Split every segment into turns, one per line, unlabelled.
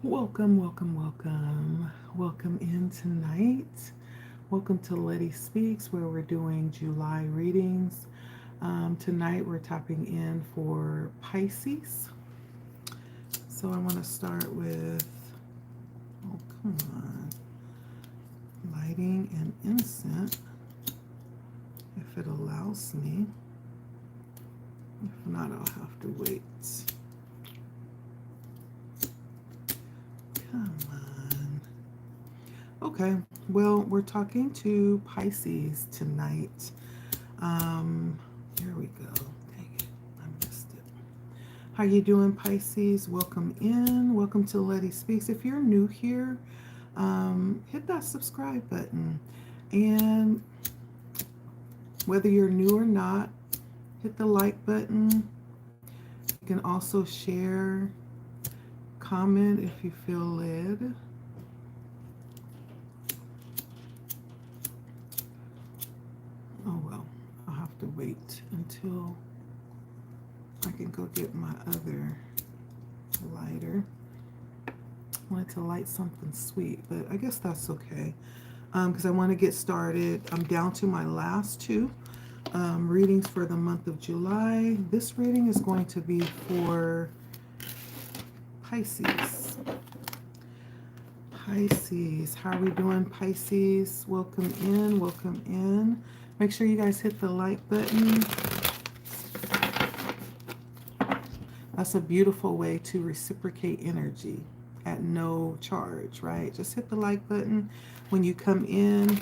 Welcome, welcome, welcome. Welcome in tonight. Welcome to LettiSpeaks, where we're doing July readings. Tonight we're tapping in for Pisces. So I want to start with, oh, come on, lighting an incense, if it allows me. If not, I'll have to wait. Come on. Okay, well, we're talking to Pisces tonight. Here we go. Dang it, I missed it. How you doing, Pisces? Welcome in. Welcome to LettiSpeaks. If you're new here, hit that subscribe button. And whether you're new or not, hit the like button. You can also share, comment if you feel led. Oh well, I'll have to wait until I can go get my other lighter. I wanted to light something sweet, but I guess that's okay because I want to get started. I'm down to my last two readings for the month of July. This reading is going to be for Pisces. Pisces, how are we doing, Pisces? Welcome in, welcome in. Make sure you guys hit the like button. That's a beautiful way to reciprocate energy at no charge, right? Just hit the like button when you come in.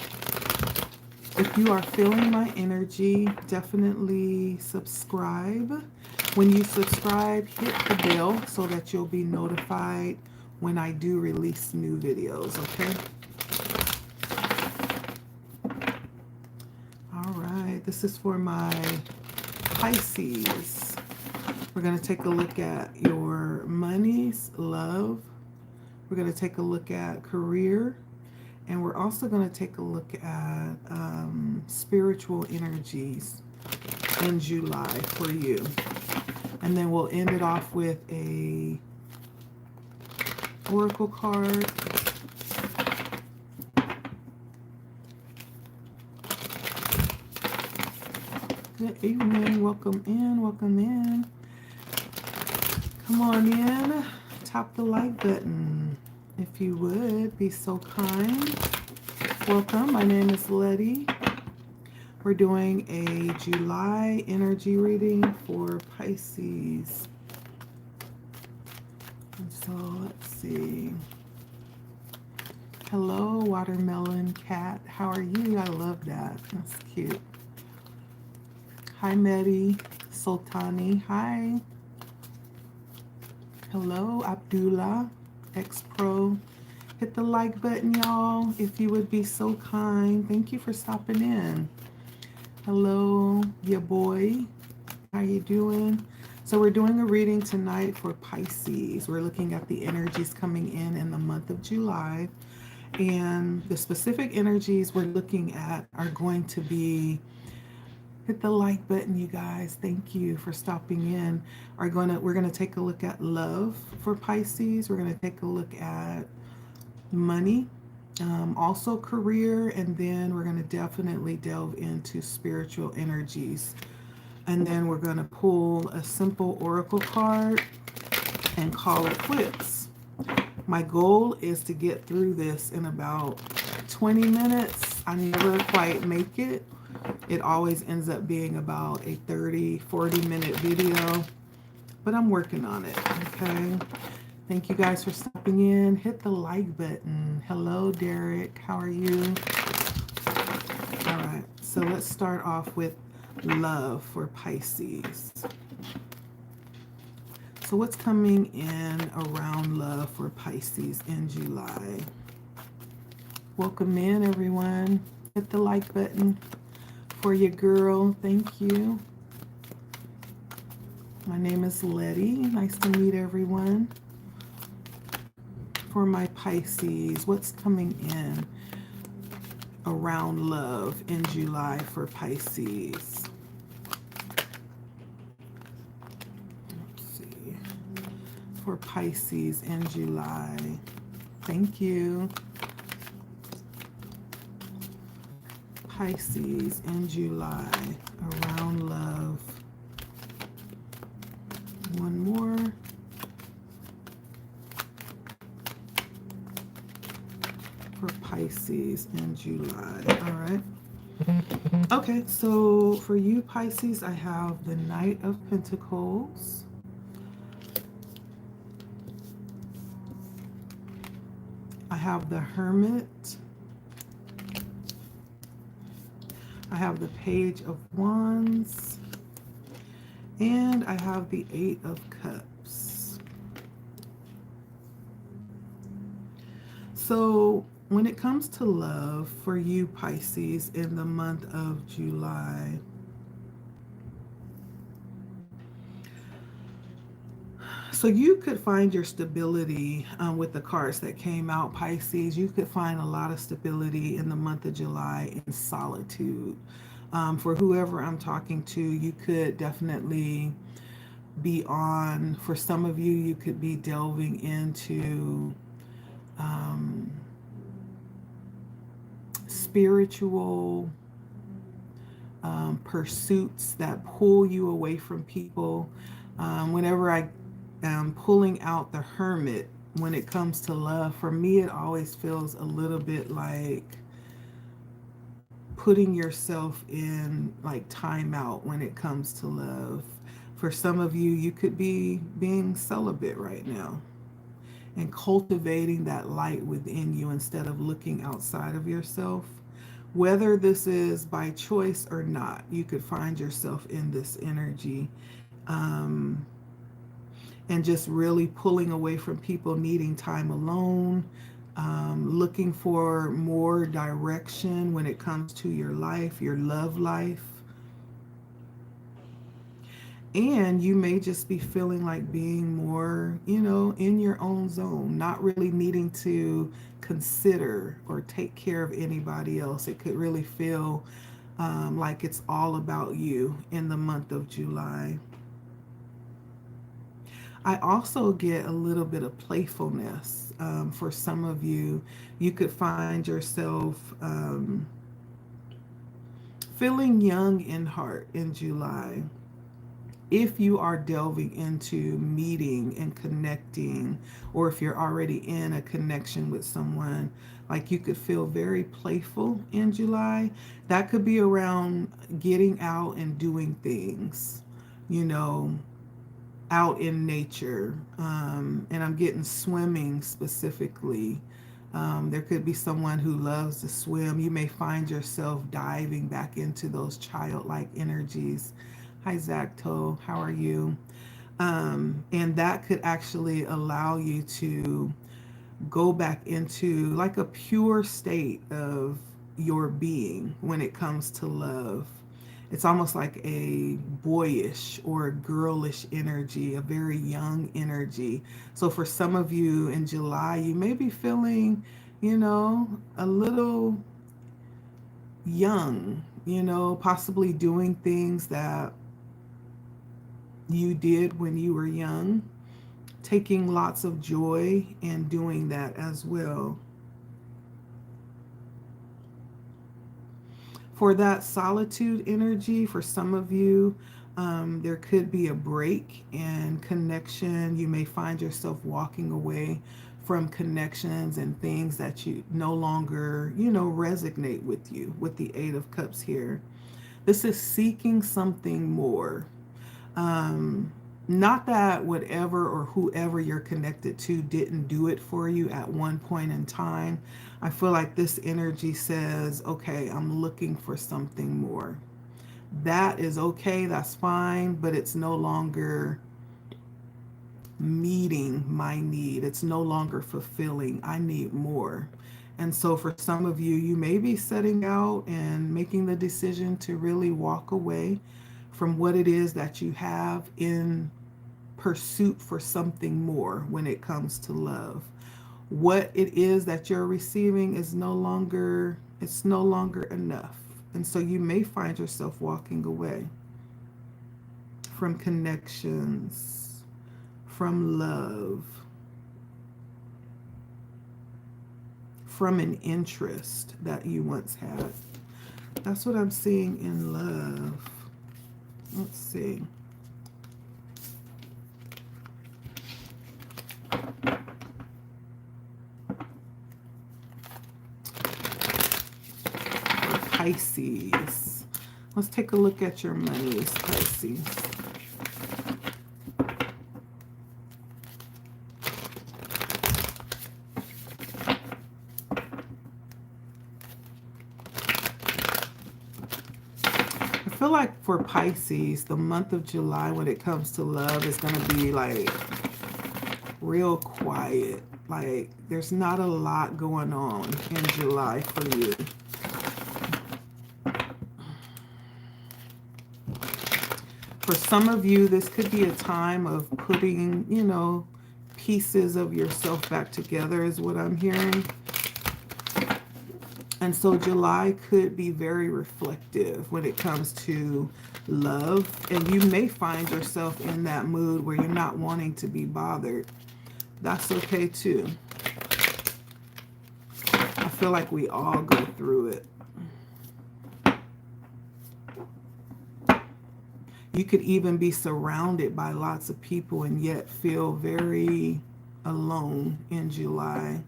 If you are feeling my energy, definitely subscribe. When you subscribe, hit the bell so that you'll be notified when I do release new videos, okay? All right, this is for my Pisces. We're going to take a look at your monies, love. We're going to take a look at career. And we're also going to take a look at spiritual energies in July for you. And then we'll end it off with a oracle card. Good evening. Welcome in. Welcome in. Come on in. Tap the like button. If you would be so kind. Welcome. My name is Letty. We're doing a July energy reading for Pisces. And so let's see. Hello, watermelon cat. How are you? I love that. That's cute. Hi, Mehdi. Sultani. Hi. Hello, Abdullah. X-Pro. Hit the like button, y'all, if you would be so kind. Thank you for stopping in. Hello, ya boy. How you doing? So we're doing a reading tonight for Pisces. We're looking at the energies coming in the month of July. And the specific energies we're looking at are going to be, hit the like button, you guys. Thank you for stopping in. We're gonna take a look at love for Pisces. We're gonna take a look at money, also career, and then we're gonna definitely delve into spiritual energies. And then we're gonna pull a simple oracle card and call it quits. My goal is to get through this in about 20 minutes. I never quite make it. It always ends up being about a 30-40 minute video, but I'm working on it, okay? Thank you guys for stopping in. Hit the like button. Hello, Derek. How are you? All right, so let's start off with love for Pisces. So what's coming in around love for Pisces in July? Welcome in, everyone. Hit the like button for your girl. Thank you. My name is Letty. Nice to meet everyone. For my Pisces, what's coming in around love in July for Pisces? for Pisces in July? Thank you. Pisces in July around love. One more. For Pisces in July. All right. Okay, so for you, Pisces, I have the Knight of Pentacles. I have the Hermit. I have the Page of Wands. And I have the Eight of Cups. So when it comes to love for you, Pisces, in the month of July, so you could find your stability with the cards that came out, Pisces. You could find a lot of stability in the month of July in solitude. For whoever I'm talking to, you could definitely be on, for some of you, you could be delving into spiritual pursuits that pull you away from people. Whenever I am pulling out the Hermit, when it comes to love, for me, it always feels a little bit like putting yourself in like timeout when it comes to love. For some of you, you could be being celibate right now and cultivating that light within you instead of looking outside of yourself. Whether this is by choice or not, you could find yourself in this energy, and just really pulling away from people, needing time alone, looking for more direction when it comes to your life, your love life. And you may just be feeling like being more, in your own zone, not really needing to consider or take care of anybody else. It could really feel like it's all about you in the month of July. I also get a little bit of playfulness. For some of you, you could find yourself feeling young in heart in July. If you are delving into meeting and connecting, or if you're already in a connection with someone, like you could feel very playful in July. That could be around getting out and doing things, you know, out in nature. And I'm getting swimming specifically. There could be someone who loves to swim. You may find yourself diving back into those childlike energies. Hi, Zacto. How are you? And that could actually allow you to go back into like a pure state of your being when it comes to love. It's almost like a boyish or a girlish energy, a very young energy. So for some of you in July, you may be feeling, a little young, possibly doing things that you did when you were young, taking lots of joy in doing that as well. For that solitude energy, for some of you, there could be a break in connection. You may find yourself walking away from connections and things that you no longer, resonate with you, with the Eight of Cups here. This is seeking something more. Not that whatever or whoever you're connected to didn't do it for you at one point in time. I feel like this energy says, okay, I'm looking for something more. That is okay, that's fine, but it's no longer meeting my need. It's no longer fulfilling. I need more. And so for some of you, you may be setting out and making the decision to really walk away from what it is that you have in pursuit for something more when it comes to love. What it is that you're receiving is no longer enough. And so you may find yourself walking away from connections, from love, from an interest that you once had. That's what I'm seeing in love. Let's see. Pisces. Let's take a look at your monies, Pisces. I feel like for Pisces, the month of July when it comes to love is going to be like real quiet. Like there's not a lot going on in July for you. For some of you, this could be a time of putting, you know, pieces of yourself back together is what I'm hearing. And so July could be very reflective when it comes to love. And you may find yourself in that mood where you're not wanting to be bothered. That's okay too. I feel like we all go through it. You could even be surrounded by lots of people and yet feel very alone in July.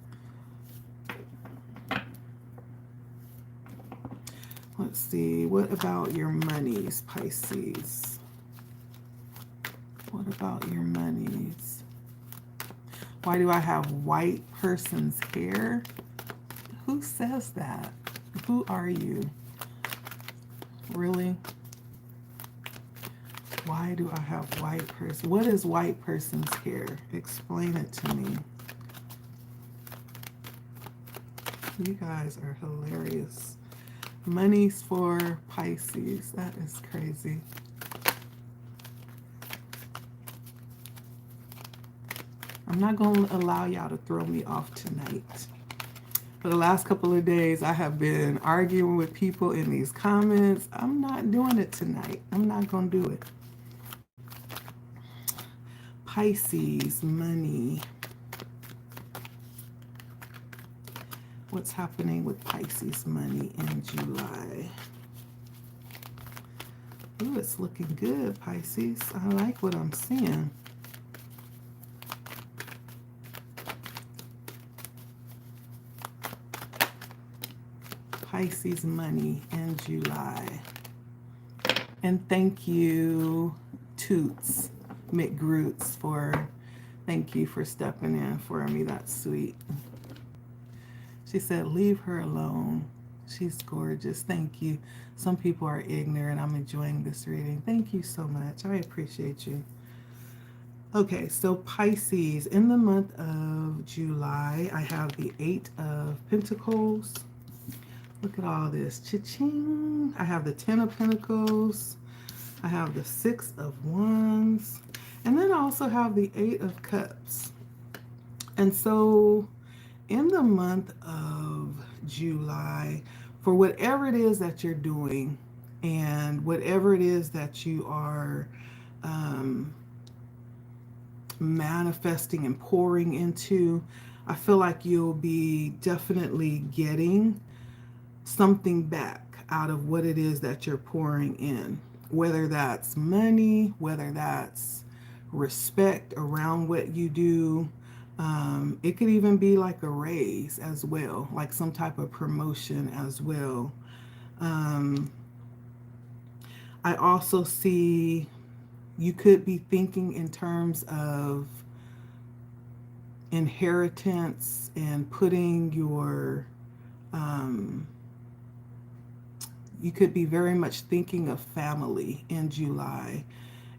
Let's see. What about your monies, Pisces? What about your monies? Why do I have white person's hair? Who says that? Who are you? Really? Why do I have white person? What is white person's hair? Explain it to me. You guys are hilarious. Monies for Pisces. That is crazy. I'm not going to allow y'all to throw me off tonight. For the last couple of days, I have been arguing with people in these comments. I'm not doing it tonight. I'm not going to do it. Pisces, money. What's happening with Pisces money in July? Ooh, it's looking good, Pisces. I like what I'm seeing. Pisces money in July. And thank you, Toots McGroots, thank you for stepping in for me. That's sweet. She said, leave her alone. She's gorgeous. Thank you. Some people are ignorant. I'm enjoying this reading. Thank you so much. I appreciate you. Okay, so Pisces, in the month of July, I have the 8 of Pentacles. Look at all this. Cha-ching. I have the 10 of Pentacles. I have the 6 of Wands. And then I also have the 8 of Cups. And so in the month of July, for whatever it is that you're doing and whatever it is that you are manifesting and pouring into, I feel like you'll be definitely getting something back out of what it is that you're pouring in, whether that's money, whether that's respect around what you do. It could even be like a raise as well, like some type of promotion as well. I also see you could be thinking in terms of inheritance and putting your, you could be very much thinking of family in July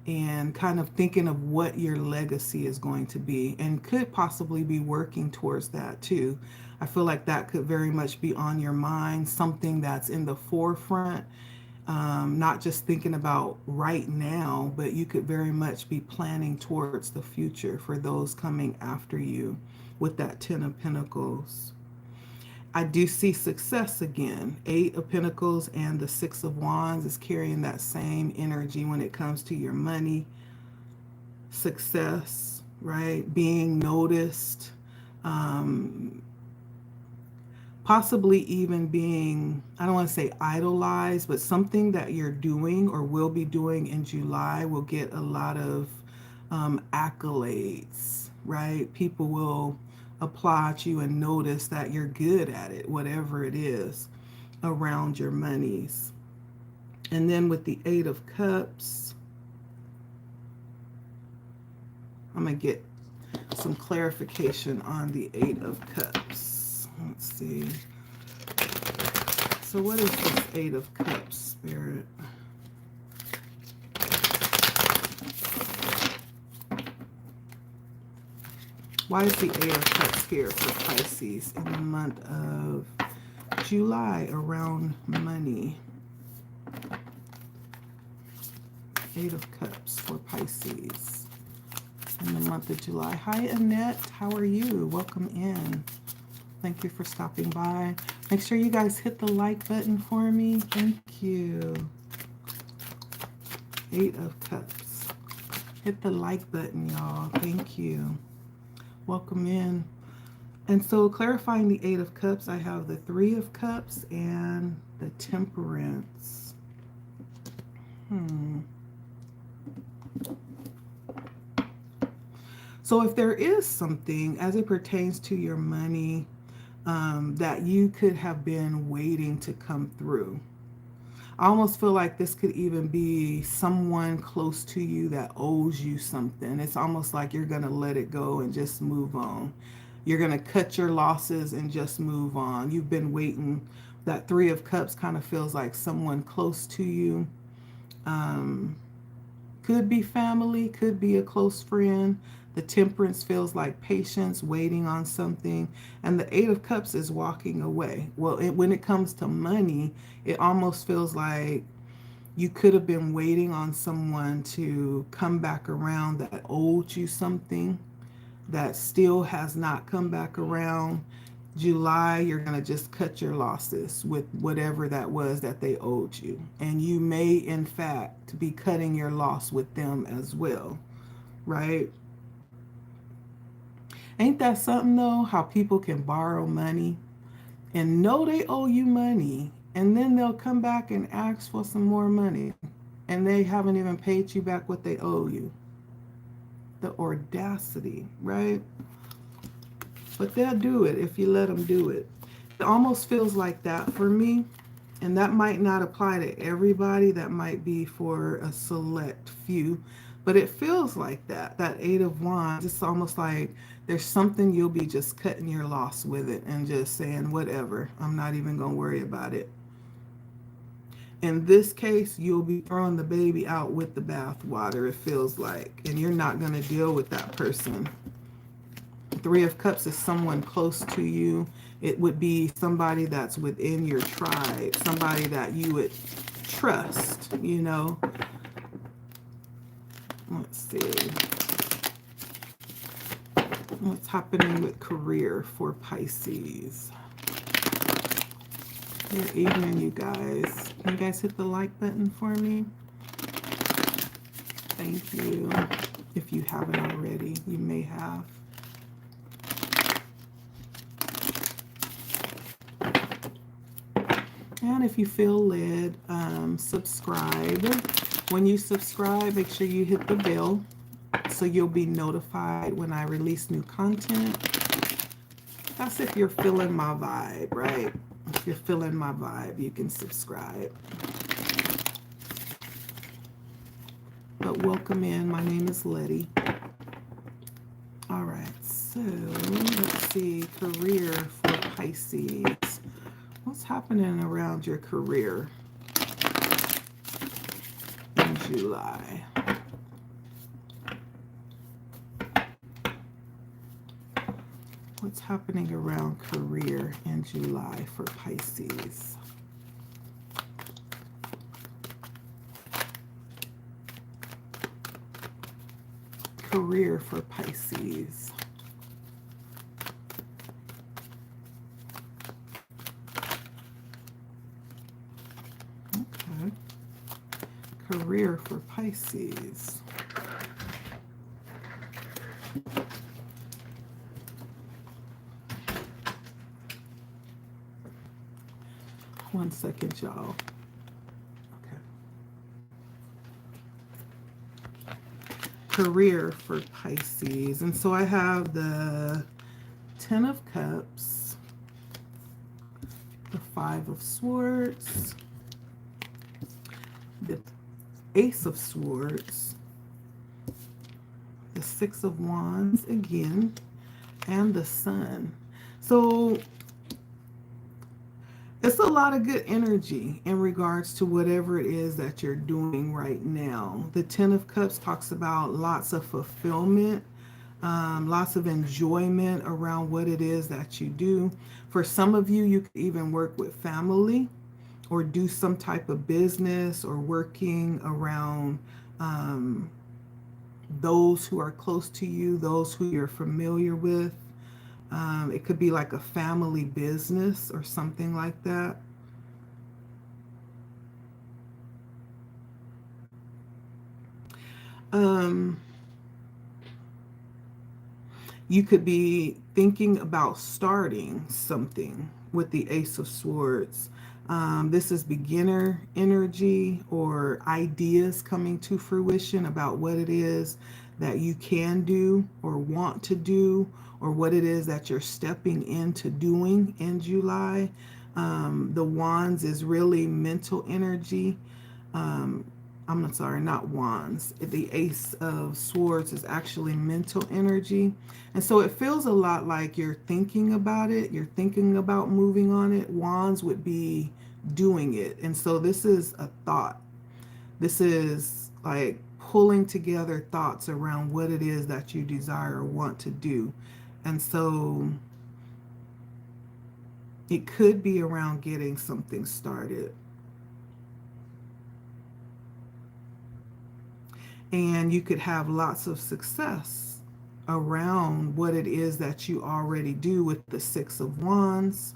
and kind of thinking of what your legacy is going to be, and could possibly be working towards that too. I feel like that could very much be on your mind, something that's in the forefront, not just thinking about right now, but you could very much be planning towards the future for those coming after you with that 10 of Pentacles. I do see success again. 8 of Pentacles and the 6 of Wands is carrying that same energy when it comes to your money, success, right? Being noticed, possibly even being, I don't want to say idolized, but something that you're doing or will be doing in July will get a lot of accolades, right? People will applaud you and notice that you're good at it, whatever it is around your monies. And then with the Eight of Cups, I'm going to get some clarification on the Eight of Cups. Let's see. So what is this Eight of Cups, Spirit? Why is the Eight of Cups here for Pisces in the month of July around money? Eight of Cups for Pisces in the month of July. Hi, Annette. How are you? Welcome in. Thank you for stopping by. Make sure you guys hit the like button for me. Thank you. Eight of Cups. Hit the like button, y'all. Thank you. Welcome in. And so clarifying the Eight of Cups, I have the Three of Cups and the Temperance. So if there is something as it pertains to your money that you could have been waiting to come through, I almost feel like this could even be someone close to you that owes you something. It's almost like you're going to let it go and just move on. You're going to cut your losses and just move on. You've been waiting. That Three of Cups kind of feels like someone close to you. Could be family, could be a close friend. The Temperance feels like patience, waiting on something. And the Eight of Cups is walking away. Well, when it comes to money, it almost feels like you could have been waiting on someone to come back around that owed you something that still has not come back around. July, you're going to just cut your losses with whatever that was that they owed you. And you may, in fact, be cutting your loss with them as well, right? Ain't that something, though, how people can borrow money and know they owe you money, and then they'll come back and ask for some more money, and they haven't even paid you back what they owe you. The audacity, right? But they'll do it if you let them do it. It almost feels like that for me. And that might not apply to everybody. That might be for a select few. But it feels like that. That Eight of Wands. It's almost like there's something you'll be just cutting your loss with it and just saying, whatever. I'm not even going to worry about it. In this case, you'll be throwing the baby out with the bathwater, it feels like. And you're not going to deal with that person. Three of Cups is someone close to you. It would be somebody that's within your tribe, somebody that you would trust, you know. Let's see. What's happening with career for Pisces? Good evening, you guys. Can you guys hit the like button for me? Thank you. If you haven't already, you may have. And if you feel led, subscribe. When you subscribe, make sure you hit the bell so you'll be notified when I release new content. That's if you're feeling my vibe, right? If you're feeling my vibe, you can subscribe. But welcome in. My name is Letty. All right, so let's see. Career for Pisces. What's happening around your career in July? What's happening around career in July for Pisces? Career for Pisces. Okay. Career for Pisces. One second, y'all. Okay. Career for Pisces. And so I have the Ten of Cups, the Five of Swords, the Ace of Swords, the Six of Wands again, and the Sun. So it's a lot of good energy in regards to whatever it is that you're doing right now. The Ten of Cups talks about lots of fulfillment, lots of enjoyment around what it is that you do. For some of you, you could even work with family or do some type of business or working around those who are close to you, those who you're familiar with. It could be like a family business or something like that. You could be thinking about starting something with the Ace of Swords. This is beginner energy or ideas coming to fruition about what it is that you can do or want to do, or what it is that you're stepping into doing in July. The Wands is really mental energy. I'm not sorry, not wands. The Ace of Swords is actually mental energy. And so it feels a lot like you're thinking about it. You're thinking about moving on it. Wands would be doing it. And so this is a thought. This is like pulling together thoughts around what it is that you desire or want to do. And so it could be around getting something started. And you could have lots of success around what it is that you already do with the Six of Wands.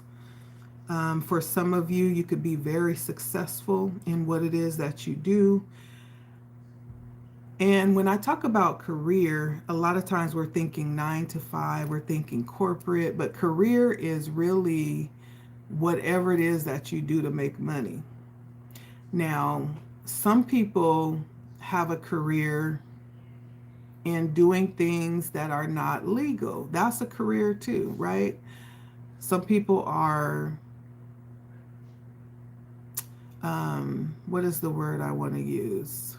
For some of you, you could be very successful in what it is that you do. And when I talk about career, a lot of times we're thinking 9 to 5, we're thinking corporate, but career is really whatever it is that you do to make money. Now, some people have a career in doing things that are not legal. That's a career too, right? Some people are, what is the word I want to use?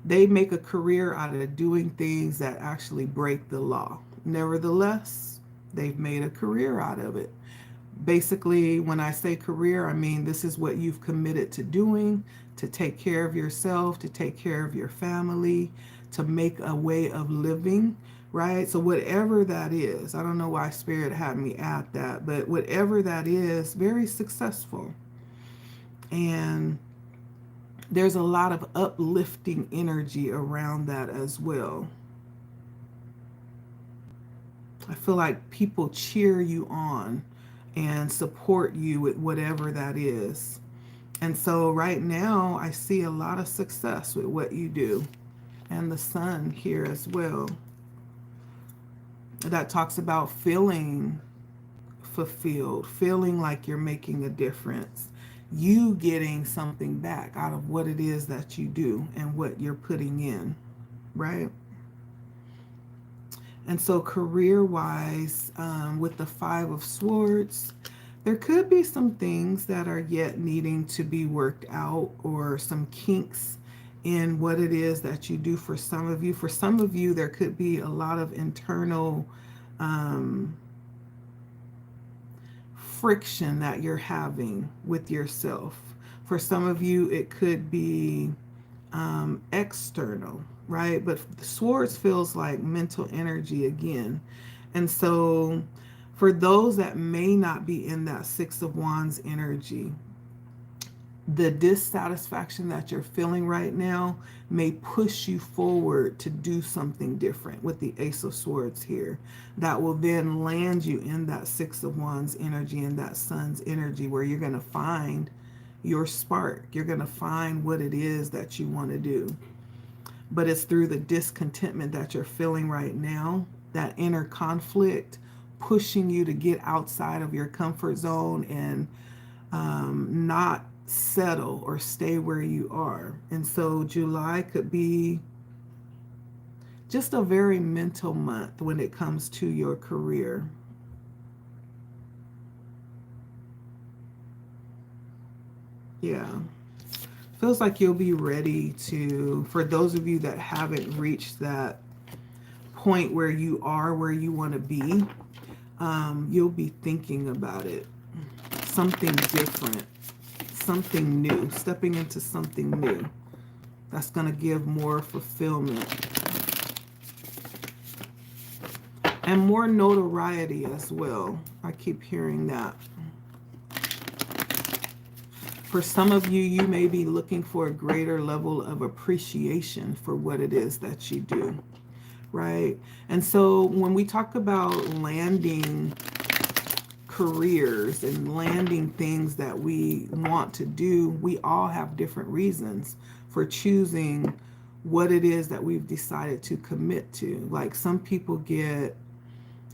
They make a career out of doing things that actually break the law. Nevertheless, they've made a career out of it. Basically, when I say career, I mean this is what you've committed to doing, to take care of yourself, to take care of your family, to make a way of living, right? So whatever that is, I don't know why Spirit had me at that, but whatever that is, very successful. And there's a lot of uplifting energy around that as well. I feel like people cheer you on and support you with whatever that is. And so right now I see a lot of success with what you do. And the Sun here as well. That talks about feeling fulfilled, feeling like you're making a difference. You getting something back out of what it is that you do and what you're putting in, right? And so career-wise, with the Five of Swords, there could be some things that are yet needing to be worked out, or some kinks in what it is that you do for some of you. For some of you, there could be a lot of internal friction that you're having with yourself. For some of you, it could be external, right? But the swords feels like mental energy again. And so for those that may not be in that Six of Wands energy, the dissatisfaction that you're feeling right now may push you forward to do something different with the Ace of Swords here. That will then land you in that Six of Wands energy and that Sun's energy, where you're going to find your spark. You're going to find what it is that you want to do. But it's through the discontentment that you're feeling right now, that inner conflict, pushing you to get outside of your comfort zone and not settle or stay where you are. And so July could be just a very mental month when it comes to your career. Yeah. Feels like you'll be ready to, for those of you that haven't reached that point where you are where you want to be, you'll be thinking about it. Something different, something new, stepping into something new that's going to give more fulfillment and more notoriety as well. I keep hearing that. For some of you, you may be looking for a greater level of appreciation for what it is that you do, right? And so when we talk about landing careers and landing things that we want to do, we all have different reasons for choosing what it is that we've decided to commit to. Like some people get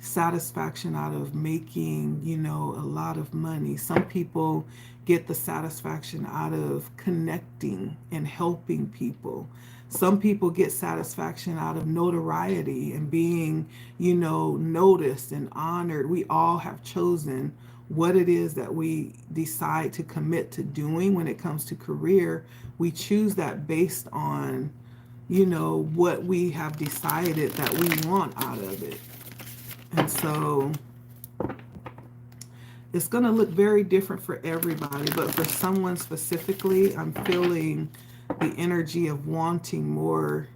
satisfaction out of making, a lot of money. Some people get the satisfaction out of connecting and helping people. Some people get satisfaction out of notoriety and being, noticed and honored. We all have chosen what it is that we decide to commit to doing when it comes to career. We choose that based on, what we have decided that we want out of it. And so it's going to look very different for everybody, but for someone specifically, I'm feeling the energy of wanting more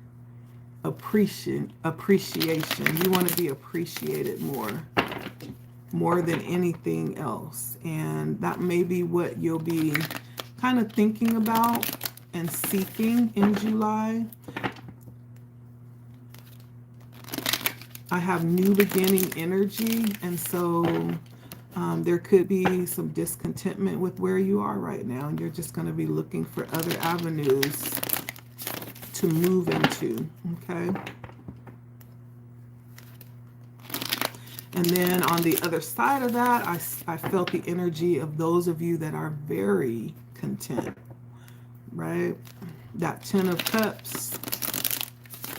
appreciation. You want to be appreciated more than anything else. And that may be what you'll be kind of thinking about and seeking in July. I have new beginning energy, and so there could be some discontentment with where you are right now, and you're just going to be looking for other avenues to move into, okay? And then on the other side of that, I felt the energy of those of you that are very content, right? That 10 of Cups,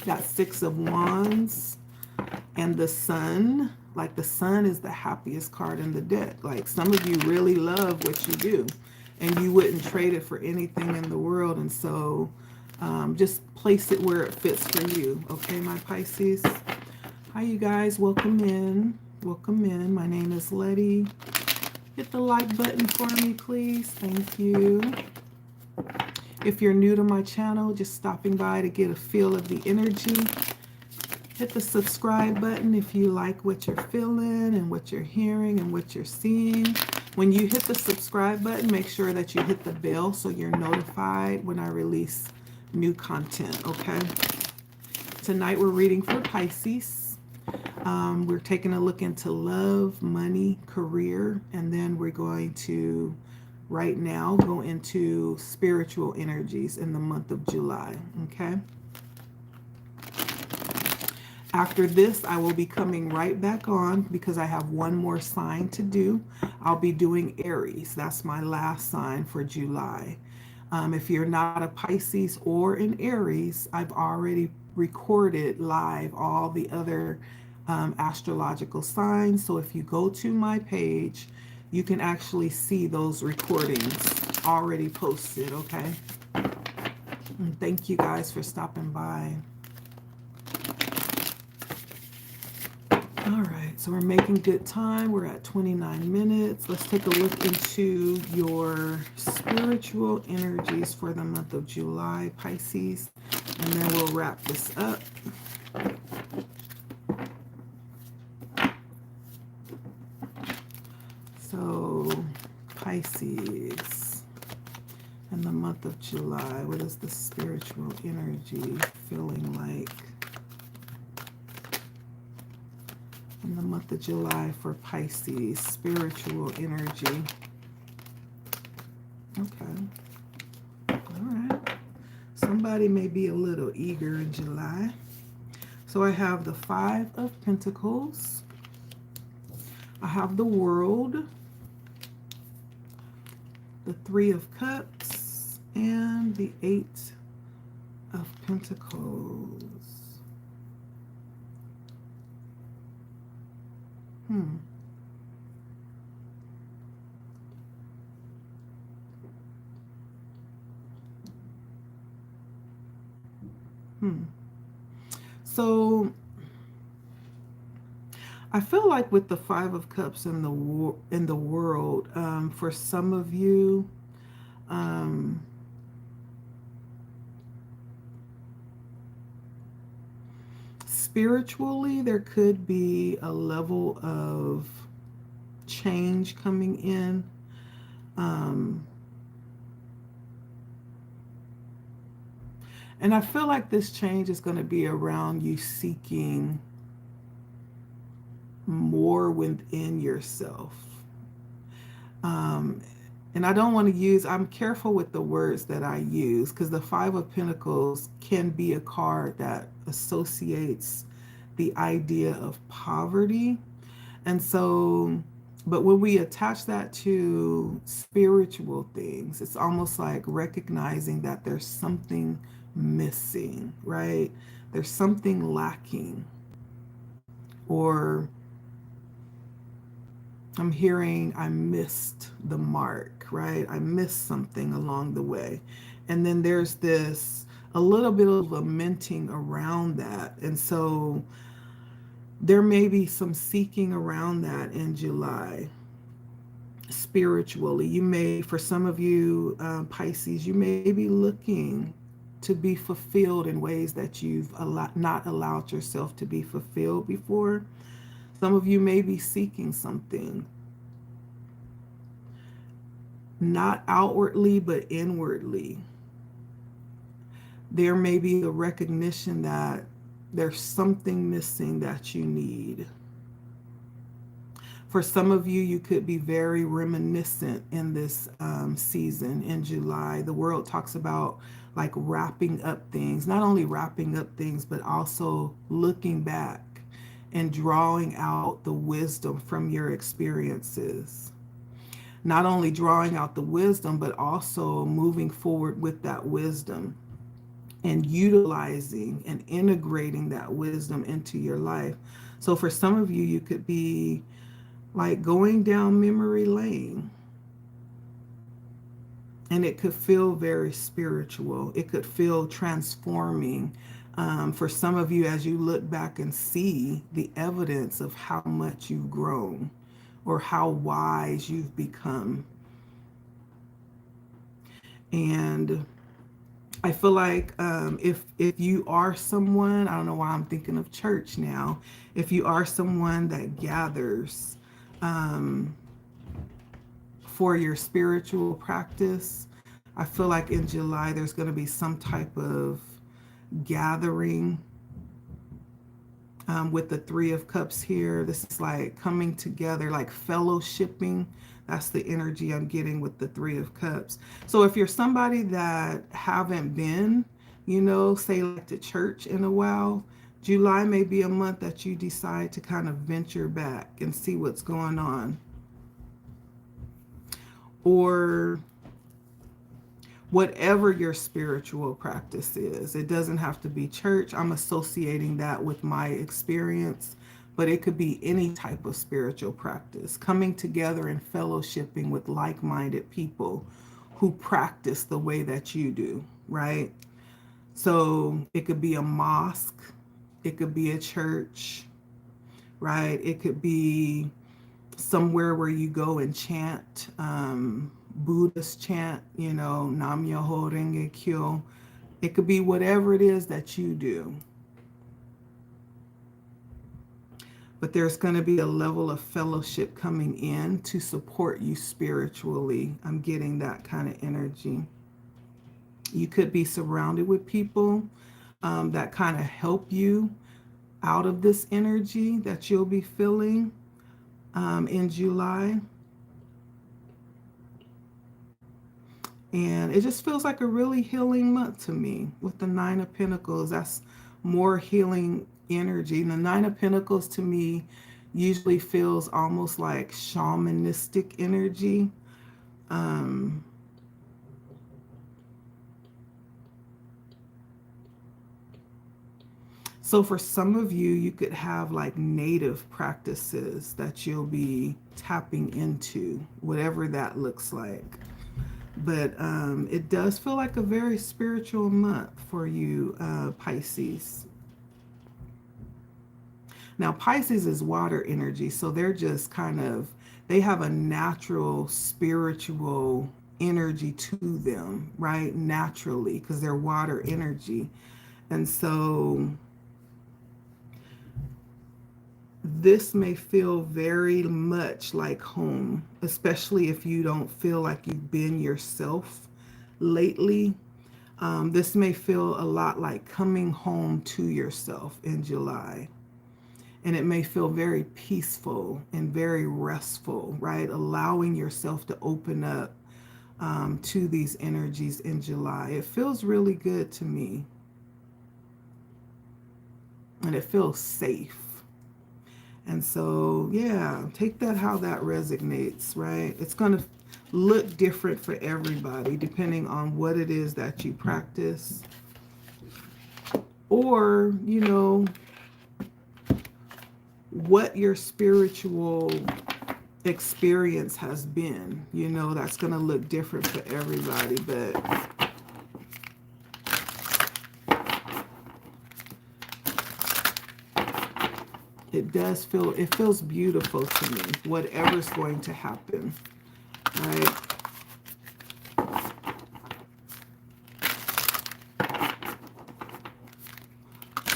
that 6 of Wands, and the Sun. Like the Sun is the happiest card in the deck. Like some of you really love what you do and you wouldn't trade it for anything in the world. And so just place it where it fits for you. Okay, my Pisces. Hi, you guys. Welcome in. Welcome in. My name is Letty. Hit the like button for me, please. Thank you. If you're new to my channel, just stopping by to get a feel of the energy. Hit the subscribe button if you like what you're feeling and what you're hearing and what you're seeing. When you hit the subscribe button, make sure that you hit the bell so you're notified when I release new content, okay? Tonight we're reading for Pisces. We're taking a look into love, money, career, and then we're going to, right now, go into spiritual energies in the month of July, okay? After this, I will be coming right back on because I have one more sign to do. I'll be doing Aries. That's my last sign for July. If you're not a Pisces or an Aries, I've already recorded live all the other astrological signs. So if you go to my page, you can actually see those recordings already posted, okay? And thank you guys for stopping by. All right, so we're making good time. We're at 29 minutes. Let's take a look into your spiritual energies for the month of July, Pisces, and then we'll wrap this up. So, Pisces, in the month of July, what is the spiritual energy feeling like? In the month of July for Pisces, spiritual energy. Okay. All right. Somebody may be a little eager in July. So I have the 5 of Pentacles, I have the World, the Three of Cups, and the Eight of Pentacles. Hmm. Hmm. So I feel like with the Five of Cups in the World, for some of you, um, spiritually, there could be a level of change coming in. Um, and I feel like this change is going to be around you seeking more within yourself. Um, and I don't want to use, I'm careful with the words that I use because the Five of Pentacles can be a card that associates the idea of poverty. And so, but when we attach that to spiritual things, it's almost like recognizing that there's something missing, right? There's something lacking. Or I'm hearing I missed the mark, right? I missed something along the way. And then there's this, a little bit of lamenting around that. And so there may be some seeking around that in July. Spiritually, you may, for some of you, Pisces, you may be looking to be fulfilled in ways that you've not allowed yourself to be fulfilled before. Some of you may be seeking something, not outwardly, but inwardly. There may be the recognition that there's something missing that you need. For some of you, you could be very reminiscent in this season in July. The world talks about like wrapping up things, not only wrapping up things, but also looking back and drawing out the wisdom from your experiences. Not only drawing out the wisdom, but also moving forward with that wisdom and utilizing and integrating that wisdom into your life. So for some of you, you could be like going down memory lane, and it could feel very spiritual. It could feel transforming. For some of you, as you look back and see the evidence of how much you've grown or how wise you've become. And I feel like if you are someone, I don't know why I'm thinking of church now, if you are someone that gathers for your spiritual practice, I feel like in July there's going to be some type of gathering with the Three of Cups here. This is like coming together, like fellowshipping. That's the energy I'm getting with the Three of Cups. So if you're somebody that haven't been, say like to church in a while, July may be a month that you decide to kind of venture back and see what's going on. Or whatever your spiritual practice is. It doesn't have to be church. I'm associating that with my experience, but it could be any type of spiritual practice. Coming together and fellowshipping with like-minded people who practice the way that you do, right? So it could be a mosque, it could be a church, right? It could be somewhere where you go and chant, Buddhist chant, Nam Myoho Renge Kyo. It could be whatever it is that you do. But there's going to be a level of fellowship coming in to support you spiritually. I'm getting that kind of energy. You could be surrounded with people that kind of help you out of this energy that you'll be feeling in July. And it just feels like a really healing month to me with the Nine of Pentacles. That's more healing energy. And the Nine of Pentacles to me usually feels almost like shamanistic energy. Um, so for some of you, you could have like native practices that you'll be tapping into, whatever that looks like. But it does feel like a very spiritual month for you, Pisces. Now, Pisces is water energy, so they're just kind of, they have a natural spiritual energy to them, right? Naturally, because they're water energy. And so this may feel very much like home, especially if you don't feel like you've been yourself lately. This may feel a lot like coming home to yourself in July. And it may feel very peaceful and very restful, right? Allowing yourself to open up to these energies in July. It feels really good to me. And it feels safe. And so, yeah, take that how that resonates, right? It's going to look different for everybody depending on what it is that you practice. Or, you know, what your spiritual experience has been. You know, that's going to look different for everybody, but it does feel, it feels beautiful to me, whatever's going to happen, right?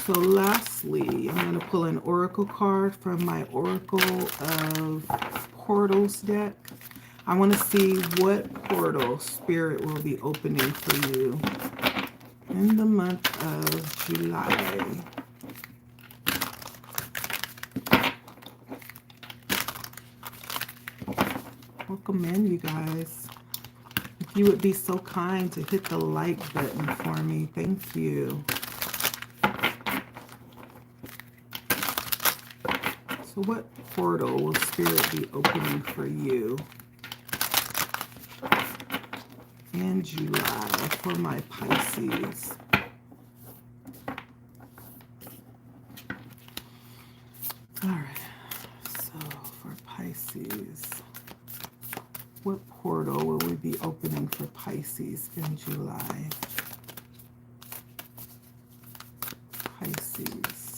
So lastly, I'm going to pull an oracle card from my Oracle of Portals deck. I want to see what portal Spirit will be opening for you in the month of July. Welcome in, you guys. If you would be so kind to hit the like button for me, thank you. So what portal will Spirit be opening for you in July for my Pisces? All right, so for Pisces, what portal will we be opening for Pisces in July? Pisces.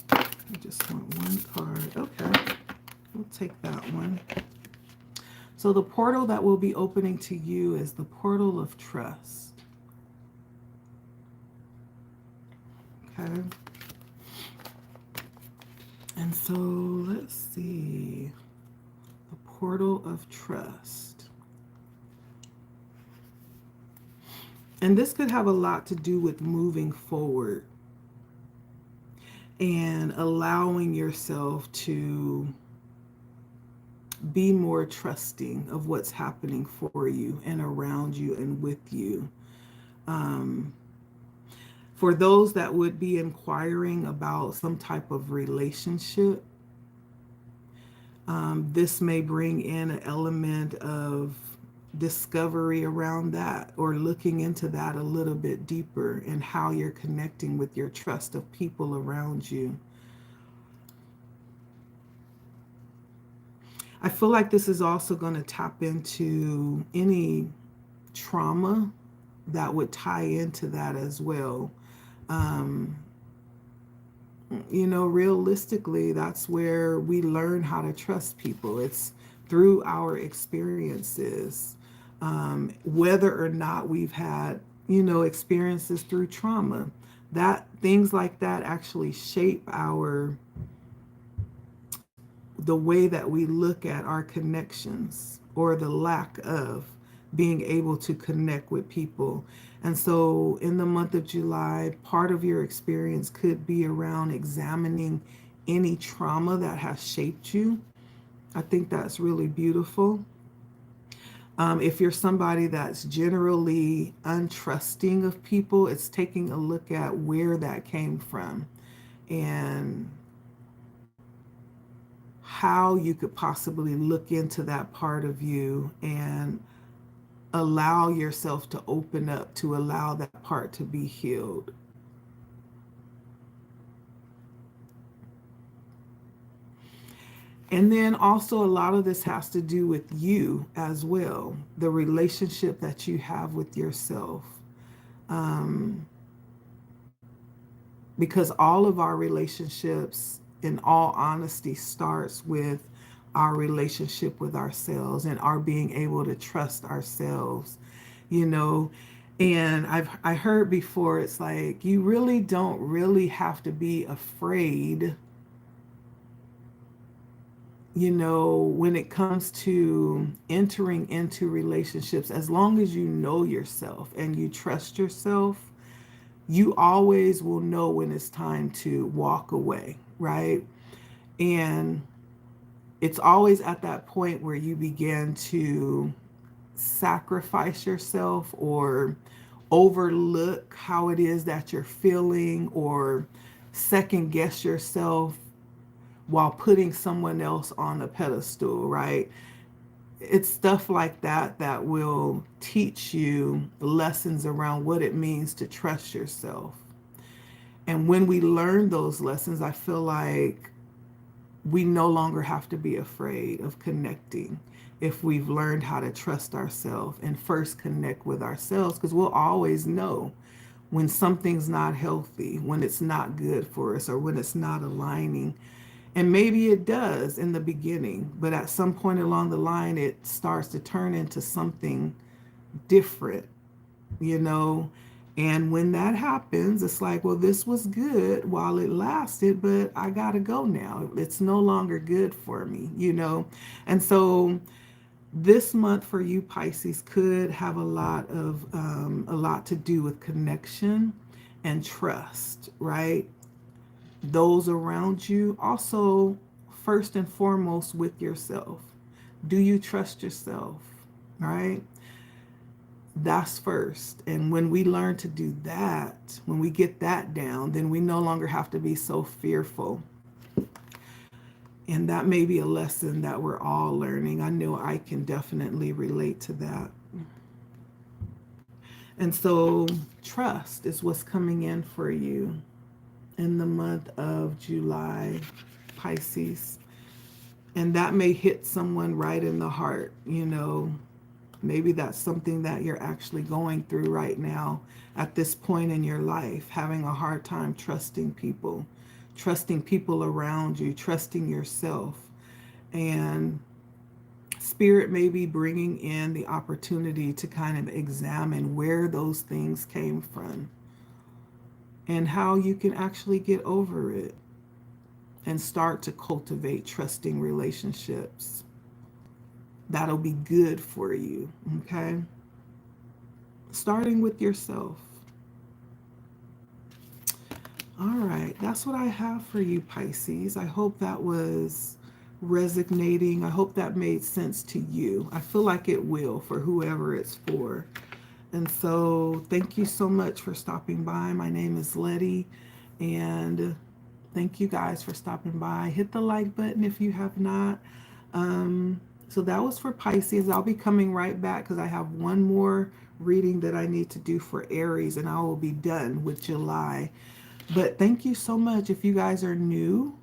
I just want one card. Okay, we'll take that one. So the portal that will be opening to you is the portal of trust. Okay. And so let's see. The portal of trust. And this could have a lot to do with moving forward and allowing yourself to be more trusting of what's happening for you and around you and with you. For those that would be inquiring about some type of relationship, this may bring in an element of discovery around that, or looking into that a little bit deeper and how you're connecting with your trust of people around you. I feel like this is also going to tap into any trauma that would tie into that as well. You know, realistically, that's where we learn how to trust people. It's through our experiences, whether or not we've had, you know, experiences through trauma. That things like that actually shape the way that we look at our connections, or the lack of being able to connect with people. And so in the month of July, part of your experience could be around examining any trauma that has shaped you. I think that's really beautiful. If you're somebody that's generally untrusting of people, it's taking a look at where that came from and how you could possibly look into that part of you and allow yourself to open up to allow that part to be healed. And then also, a lot of this has to do with you as well, the relationship that you have with yourself. Um, because all of our relationships, in all honesty, starts with our relationship with ourselves and our being able to trust ourselves, you know. And I heard before, it's like you really don't really have to be afraid, you know, when it comes to entering into relationships. As long as you know yourself and you trust yourself, you always will know when it's time to walk away, right? And it's always at that point where you begin to sacrifice yourself or overlook how it is that you're feeling or second guess yourself while putting someone else on a pedestal, right? It's stuff like that that will teach you lessons around what it means to trust yourself. And when we learn those lessons, I feel like we no longer have to be afraid of connecting if we've learned how to trust ourselves and first connect with ourselves, because we'll always know when something's not healthy, when it's not good for us, or when it's not aligning. And maybe it does in the beginning, but at some point along the line, it starts to turn into something different, you know. And when that happens, it's like, well, this was good while it lasted, but I gotta go now. It's no longer good for me, you know. And so this month for you Pisces could have a lot to do with connection and trust, right? Those around you, also first and foremost with yourself. Do you trust yourself, right? That's first. And when we learn to do that, when we get that down, then we no longer have to be so fearful. And that may be a lesson that we're all learning. I know I can definitely relate to that. And so trust is what's coming in for you in the month of July, Pisces. And that may hit someone right in the heart, you know. Maybe that's something that you're actually going through right now at this point in your life, having a hard time trusting people around you, trusting yourself. And Spirit may be bringing in the opportunity to kind of examine where those things came from and how you can actually get over it and start to cultivate trusting relationships. That'll be good for you, okay? Starting with yourself. All right, that's what I have for you, Pisces. I hope that was resonating. I hope that made sense to you. I feel like it will for whoever it's for. And so thank you so much for stopping by. My name is Letty, and thank you guys for stopping by. Hit the like button if you have not. So that was for Pisces. I'll be coming right back because I have one more reading that I need to do for Aries, and I will be done with July. But thank you so much. If you guys are new,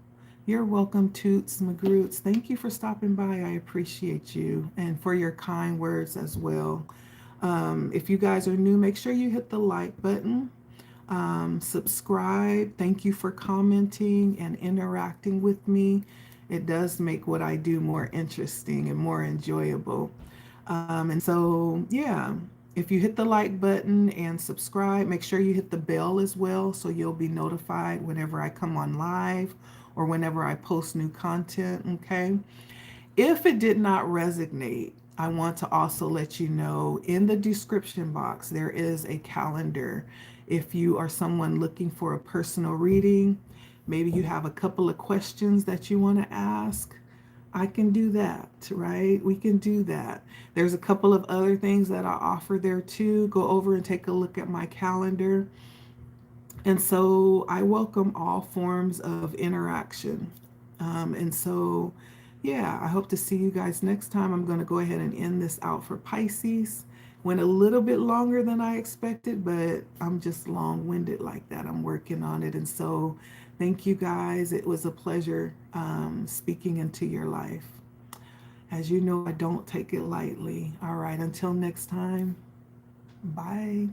you're welcome, Toots McGroots. Thank you for stopping by. I appreciate you, and for your kind words as well. If you guys are new, make sure you hit the like button. Subscribe. Thank you for commenting and interacting with me. It does make what I do more interesting and more enjoyable. And so, yeah, if you hit the like button and subscribe, make sure you hit the bell as well so you'll be notified whenever I come on live or whenever I post new content, okay? If it did not resonate, I want to also let you know in the description box there is a calendar. If you are someone looking for a personal reading, maybe you have a couple of questions that you want to ask, I can do that, right? We can do that. There's a couple of other things that I offer there too. Go over and take a look at my calendar. And so I welcome all forms of interaction. And so, yeah, I hope to see you guys next time. I'm going to go ahead and end this out for Pisces. Went a little bit longer than I expected, but I'm just long-winded like that. I'm working on it. And so thank you guys. It was a pleasure speaking into your life. As you know, I don't take it lightly. All right, until next time, bye.